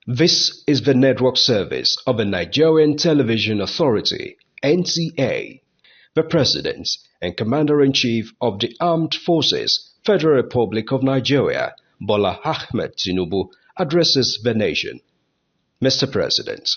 This is the network service of the Nigerian Television Authority, NTA. The President and Commander-in-Chief of the Armed Forces, Federal Republic of Nigeria, BOLA AHMED Tinubu, addresses the nation. Mr. President.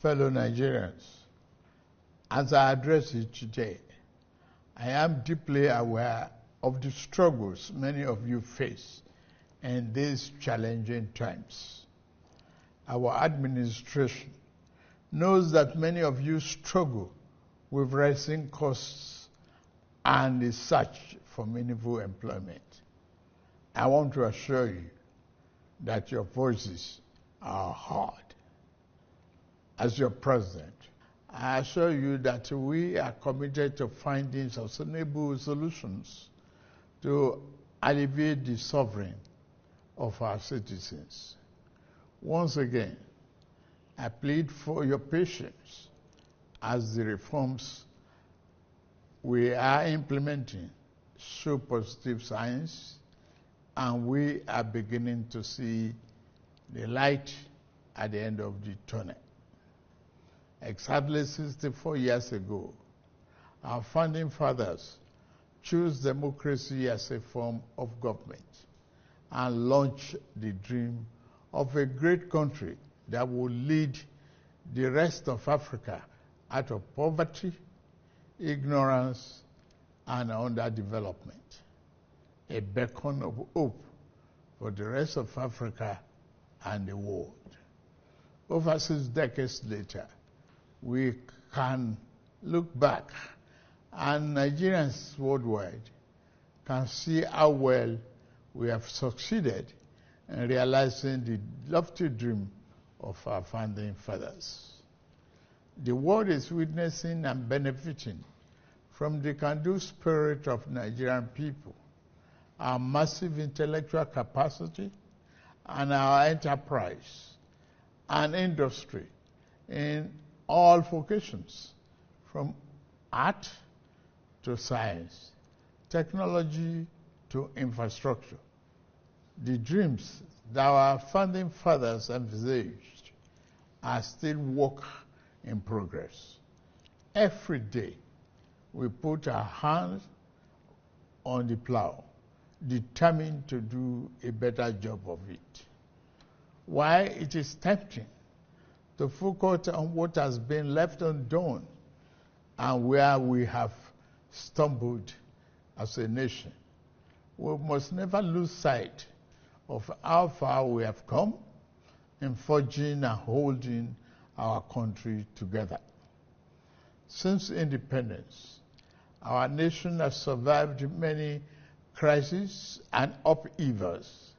Fellow Nigerians, as I address you today, I am deeply aware of the struggles many of you face in these challenging times. Our administration knows that many of you struggle with rising costs and the search for meaningful employment. I want to assure you that your voices are heard. As your president, I assure you that we are committed to finding sustainable solutions to alleviate the suffering of our citizens. Once again, I plead for your patience as the reforms we are implementing show positive signs, and we are beginning to see the light at the end of the tunnel. Exactly 64 years ago, our founding fathers chose democracy as a form of government and launched the dream of a great country that would lead the rest of Africa out of poverty, ignorance, and underdevelopment. A beacon of hope for the rest of Africa and the world. Over 6 decades later, we can look back, and Nigerians worldwide can see how well we have succeeded in realizing the lofty dream of our founding fathers. The world is witnessing and benefiting from the can-do spirit of Nigerian people, our massive intellectual capacity, and our enterprise and industry in all vocations, from art to science, technology to infrastructure. The dreams that our founding fathers envisaged are still work in progress. Every day, we put our hands on the plow, determined to do a better job of it. While it is tempting to focus on what has been left undone and where we have stumbled as a nation, we must never lose sight of how far we have come in forging and holding our country together. Since independence, our nation has survived many crises and upheavals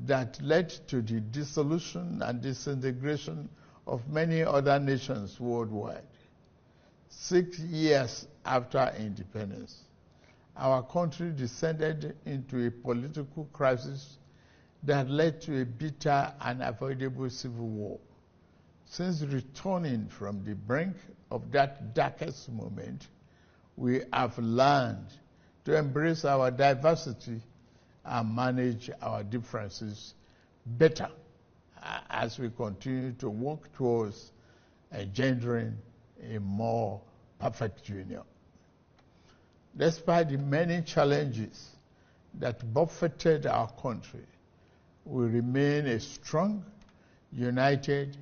that led to the dissolution and disintegration of many other nations worldwide. 6 years after independence, our country descended into a political crisis that led to a bitter and avoidable civil war Since returning from the brink of that darkest moment, we have learned to embrace our diversity and manage our differences better as we continue to work towards engendering a more perfect union. Despite the many challenges that buffeted our country, we remain a strong, united,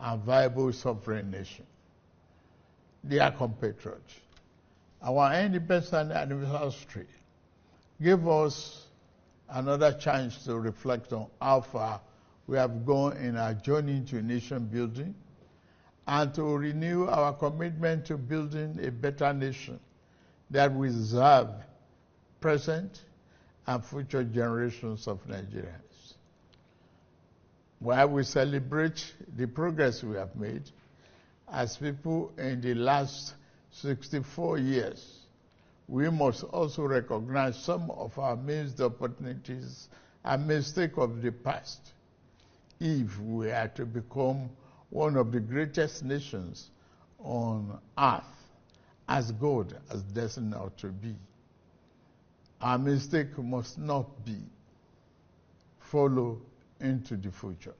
and viable sovereign nation. Dear compatriots, our independence anniversary gave us another chance to reflect on how far we have gone in our journey to nation building and to renew our commitment to building a better nation that will serve present and future generations of Nigerians. While we celebrate the progress we have made as people in the last 64 years, we must also recognize some of our missed opportunities and mistakes of the past if we are to become one of the greatest nations on earth, as God has destined us to be. Our mistake must not be follow into the future.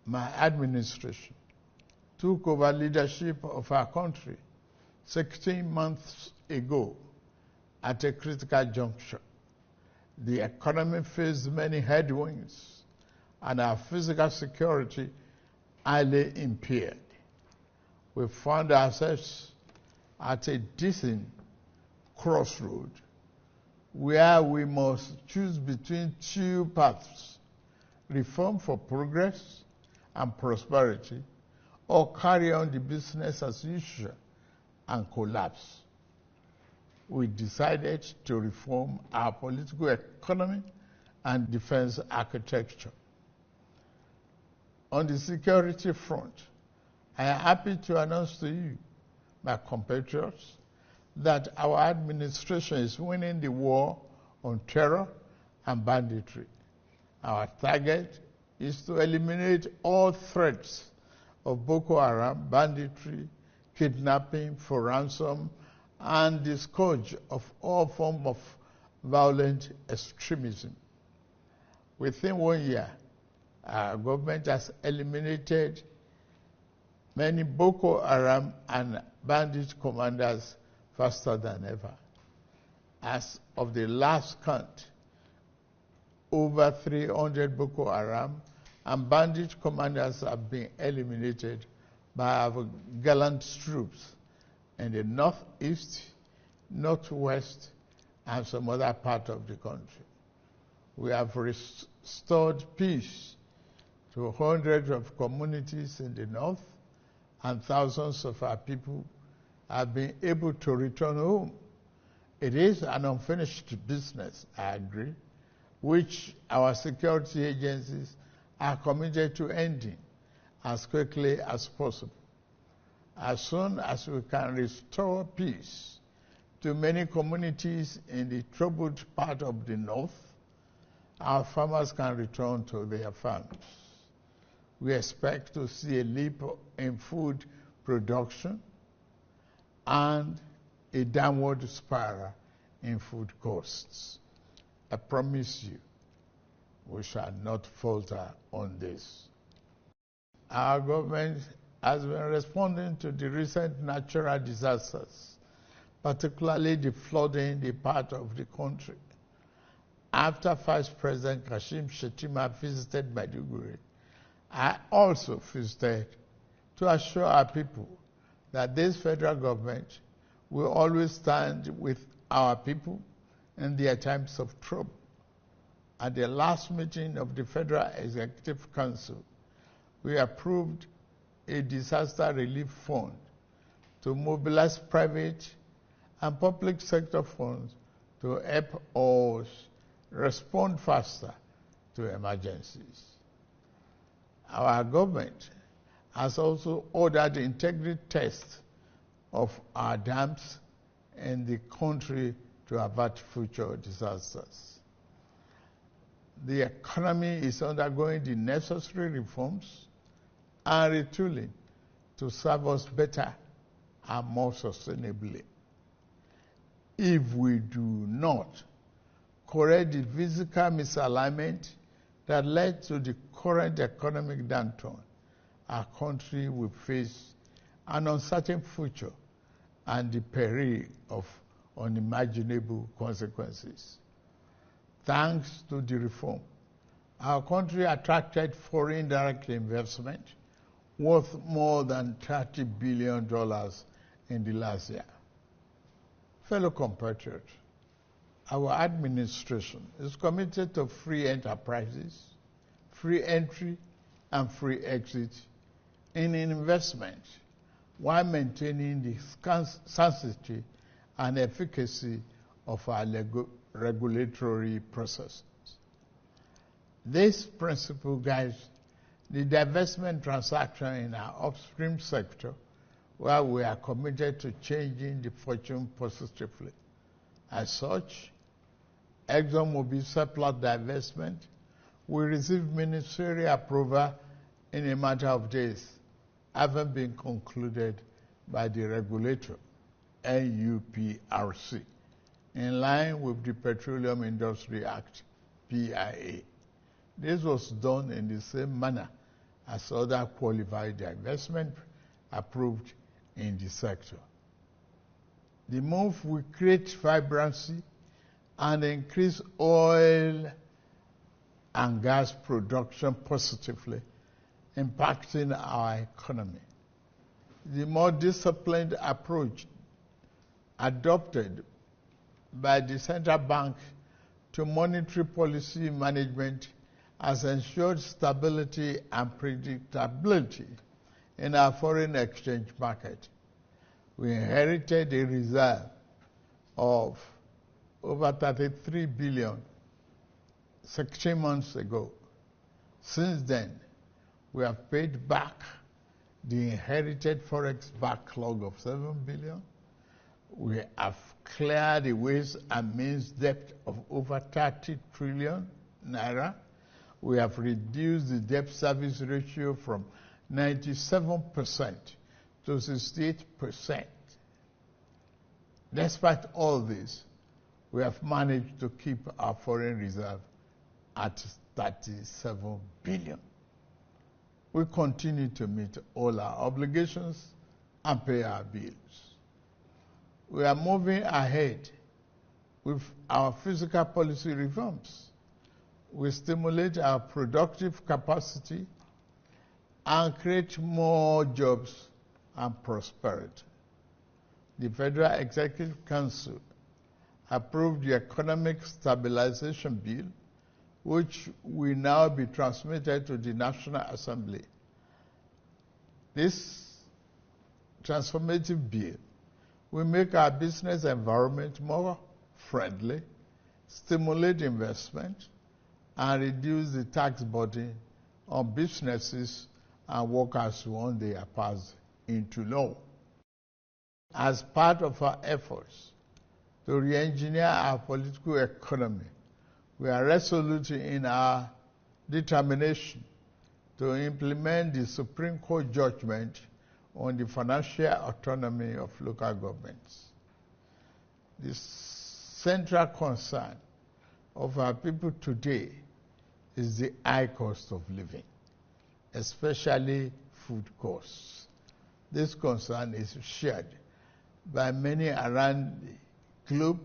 My administration took over leadership of our country 16 months ago at a critical juncture. The economy faced many headwinds and our physical security highly impaired. We found ourselves at a decent crossroad where we must choose between two paths: reform for progress and prosperity, or carry on the business as usual and collapse. We decided to reform our political economy and defense architecture. On the security front, I am happy to announce to you, my compatriots, that our administration is winning the war on terror and banditry. Our target is to eliminate all threats of Boko Haram, banditry, kidnapping for ransom, and the scourge of all forms of violent extremism. Within 1 year, our government has eliminated many Boko Haram and bandit commanders faster than ever. As of the last count, over 300 Boko Haram and bandit commanders have been eliminated by our gallant troops in the northeast, northwest, and some other part of the country. We have restored peace to hundreds of communities in the north, and thousands of our people have been able to return home. It is an unfinished business, I agree, which our security agencies are committed to ending as quickly as possible. As soon as we can restore peace to many communities in the troubled part of the north, our farmers can return to their farms. We expect to see a leap in food production and a downward spiral in food costs. I promise you, we shall not falter on this. Our government has been responding to the recent natural disasters, particularly the flooding in the part of the country. After Vice President Kashim Shettima visited Maiduguri, I also visited to assure our people that this federal government will always stand with our people in their times of trouble. At the last meeting of the Federal Executive Council, we approved a disaster relief fund to mobilize private and public sector funds to help us respond faster to emergencies. Our government has also ordered integrity tests of our dams in the country to avert future disasters. The economy is undergoing the necessary reforms and retooling to serve us better and more sustainably. If we do not correct the physical misalignment that led to the current economic downturn, our country will face an uncertain future and the peril of unimaginable consequences. Thanks to the reform, our country attracted foreign direct investment worth more than $30 billion in the last year. Fellow compatriots, our administration is committed to free enterprises, free entry, and free exit in investment while maintaining the sanctity and efficacy of our regulatory processes. This principle guides the divestment transaction in our upstream sector, where we are committed to changing the fortune positively. As such, ExxonMobil surplus divestment will receive ministerial approval in a matter of days, having been concluded by the regulator, NUPRC, in line with the Petroleum Industry Act, PIA. This was done in the same manner as other qualified divestment approved in the sector. The move will create vibrancy and increase oil and gas production positively, impacting our economy. The more disciplined approach adopted by the central bank to monetary policy management has ensured stability and predictability in our foreign exchange market. We inherited a reserve of over 33 billion 16 months ago. Since then, we have paid back the inherited forex backlog of 7 billion. We have cleared the ways and means debt of over 30 trillion naira. We have reduced the debt service ratio from 97% to 68%. Despite all this, we have managed to keep our foreign reserve at 37 billion. We continue to meet all our obligations and pay our bills. We are moving ahead with our fiscal policy reforms. We stimulate our productive capacity and create more jobs and prosperity. The Federal Executive Council approved the Economic Stabilization Bill, which will now be transmitted to the National Assembly. This transformative bill will make our business environment more friendly, stimulate investment, and reduce the tax burden on businesses and workers once they are passed into law. As part of our efforts to re-engineer our political economy, we are resolute in our determination to implement the Supreme Court judgment on the financial autonomy of local governments. The central concern of our people today is the high cost of living, especially food costs. This concern is shared by many around the globe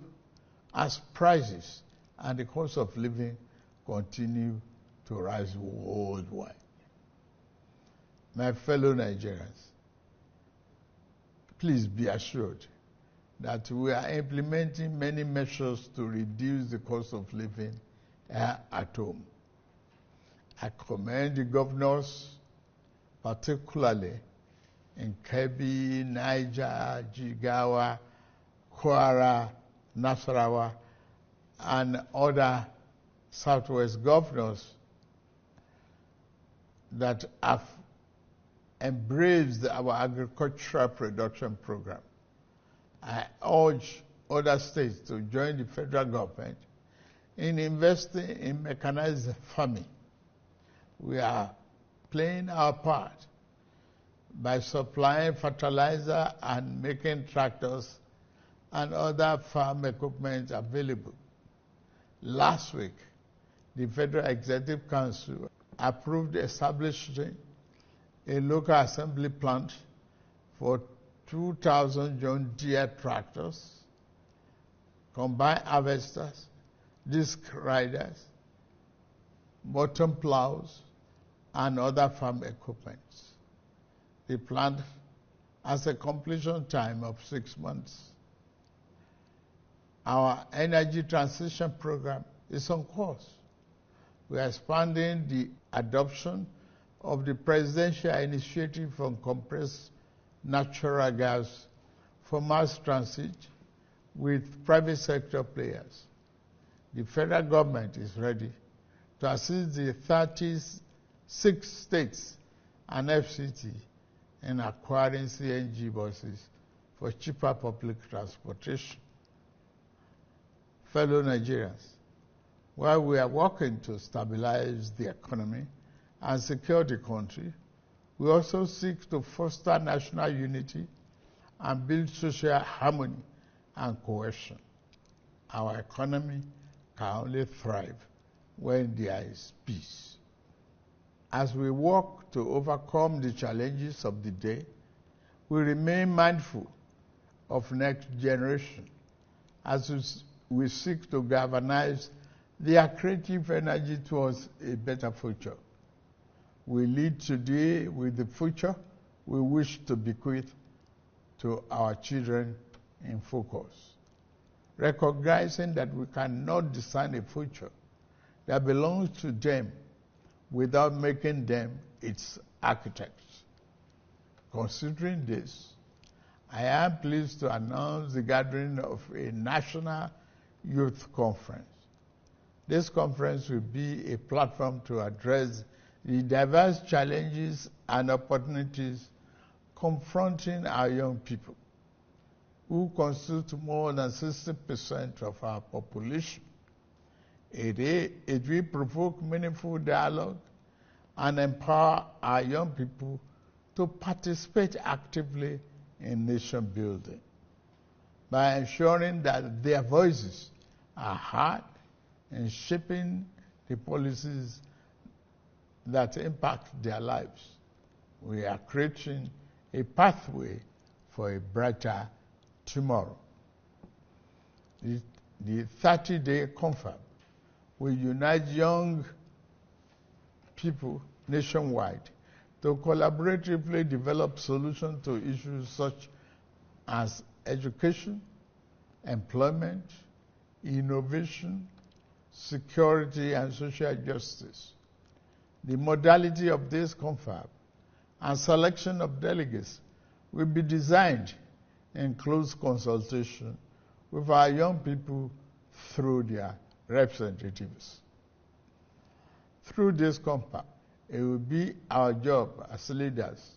as prices and the cost of living continue to rise worldwide. My fellow Nigerians, please be assured that we are implementing many measures to reduce the cost of living here at home. I commend the governors, particularly in Kebbi, Niger, Jigawa, Kwara, Nasarawa, and other Southwest governors that have embraced our agricultural production program. I urge other states to join the federal government in investing in mechanized farming. We are playing our part by supplying fertilizer and making tractors and other farm equipment available. Last week, the Federal Executive Council approved establishing a local assembly plant for 2,000 John Deere tractors, combine harvesters, disc riders, bottom plows, and other farm equipment. The plant has a completion time of 6 months. Our energy transition program is on course. We are expanding the adoption of the presidential initiative on compressed natural gas for mass transit with private sector players. The federal government is ready to assist the 36 states and FCT in acquiring CNG buses for cheaper public transportation. Fellow Nigerians, while we are working to stabilize the economy and secure the country, we also seek to foster national unity and build social harmony and cohesion. Our economy can only thrive when there is peace. As we work to overcome the challenges of the day, we remain mindful of next generation as we seek to galvanize their creative energy towards a better future. We lead today with the future we wish to bequeath to our children in focus, recognizing that we cannot design a future that belongs to them without making them its architects. Considering this, I am pleased to announce the gathering of a national youth conference. This conference will be a platform to address the diverse challenges and opportunities confronting our young people, who constitute more than 60% of our population. It will provoke meaningful dialogue and empower our young people to participate actively in nation building by ensuring that their voices are heard in shaping the policies that impact their lives. We are creating a pathway for a brighter tomorrow. The 30-day confab will unite young people nationwide to collaboratively develop solutions to issues such as education, employment, innovation, security, and social justice. The modality of this confab and selection of delegates will be designed in close consultation with our young people through their representatives. Through this confab, it will be our job as leaders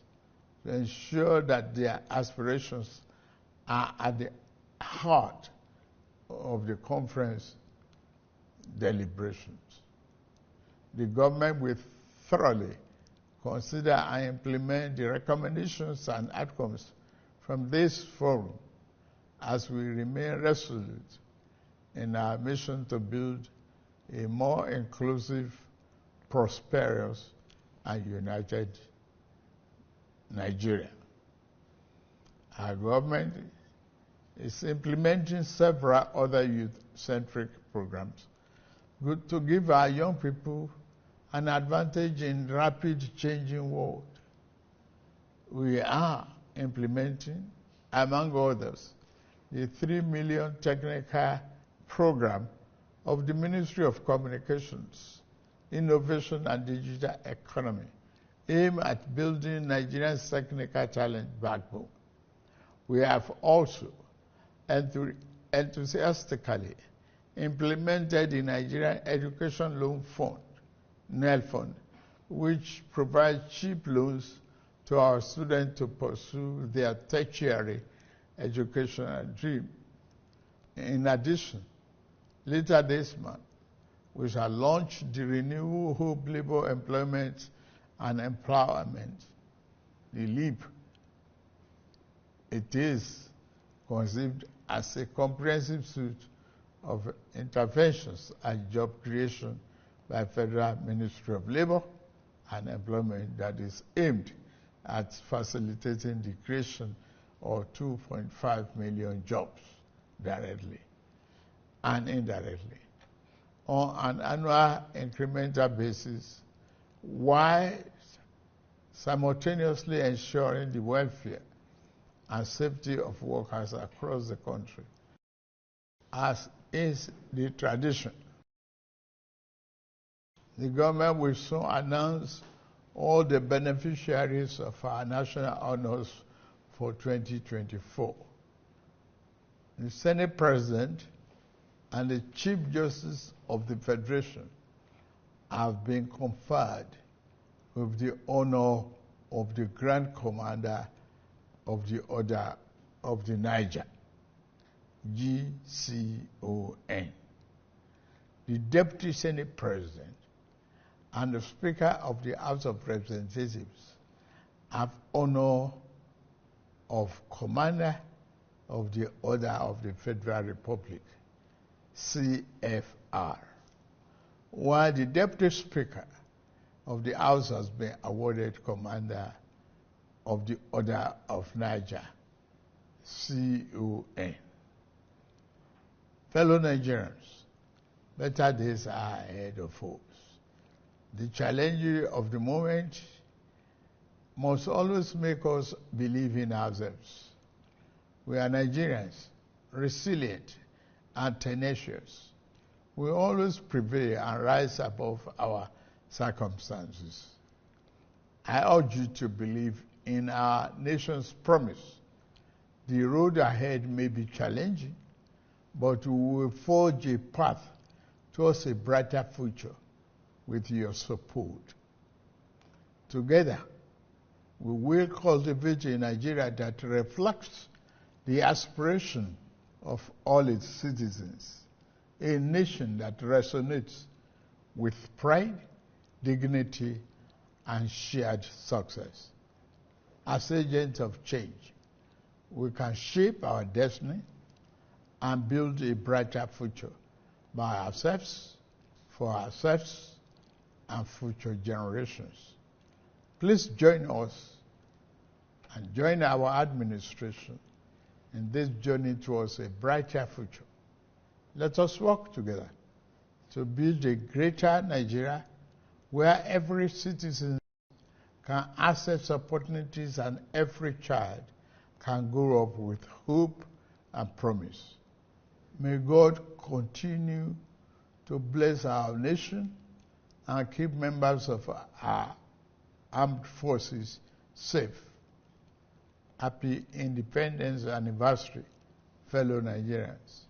to ensure that their aspirations are at the heart of the conference deliberations. The government will thoroughly consider and implement the recommendations and outcomes from this forum as we remain resolute in our mission to build a more inclusive, prosperous, and united Nigeria. Our government is implementing several other youth-centric programs to give our young people an advantage in rapid changing world. We are implementing, among others, the 3 million technical program of the Ministry of Communications, Innovation and Digital Economy, aimed at building Nigeria's technical talent backbone. We have also enthusiastically implemented the Nigerian Education Loan Fund, NEL Fund, which provides cheap loans to our students to pursue their tertiary educational dream. In addition, later this month, we shall launch the Renewable Hope Labor Employment and Empowerment, the LEAP, it is conceived as a comprehensive suite of interventions and job creation by Federal Ministry of Labor and Employment that is aimed at facilitating the creation of 2.5 million jobs directly and indirectly on an annual incremental basis, while simultaneously ensuring the welfare and safety of workers across the country, as is the tradition. The government will soon announce all the beneficiaries of our national honors for 2024. The Senate President and the Chief Justice of the Federation have been conferred with the honor of the Grand Commander of the Order of the Niger, GCON. The Deputy Senate President and the Speaker of the House of Representatives have honor of Commander of the Order of the Federal Republic, CFR, while the Deputy Speaker of the House has been awarded Commander of the Order of Niger, CON. Fellow Nigerians, better days are ahead of us. The challenge of the moment must always make us believe in ourselves. We are Nigerians, resilient and tenacious. We always prevail and rise above our circumstances. I urge you to believe in our nation's promise. The road ahead may be challenging, but we will forge a path towards a brighter future with your support. Together, we will cultivate a Nigeria that reflects the aspiration of all its citizens, a nation that resonates with pride, dignity, and shared success. As agents of change, we can shape our destiny and build a brighter future by ourselves, for ourselves, and future generations. Please join us and join our administration in this journey towards a brighter future. Let us work together to build a greater Nigeria where every citizen can access opportunities and every child can grow up with hope and promise. May God continue to bless our nation and keep members of our armed forces safe. Happy Independence Anniversary, fellow Nigerians.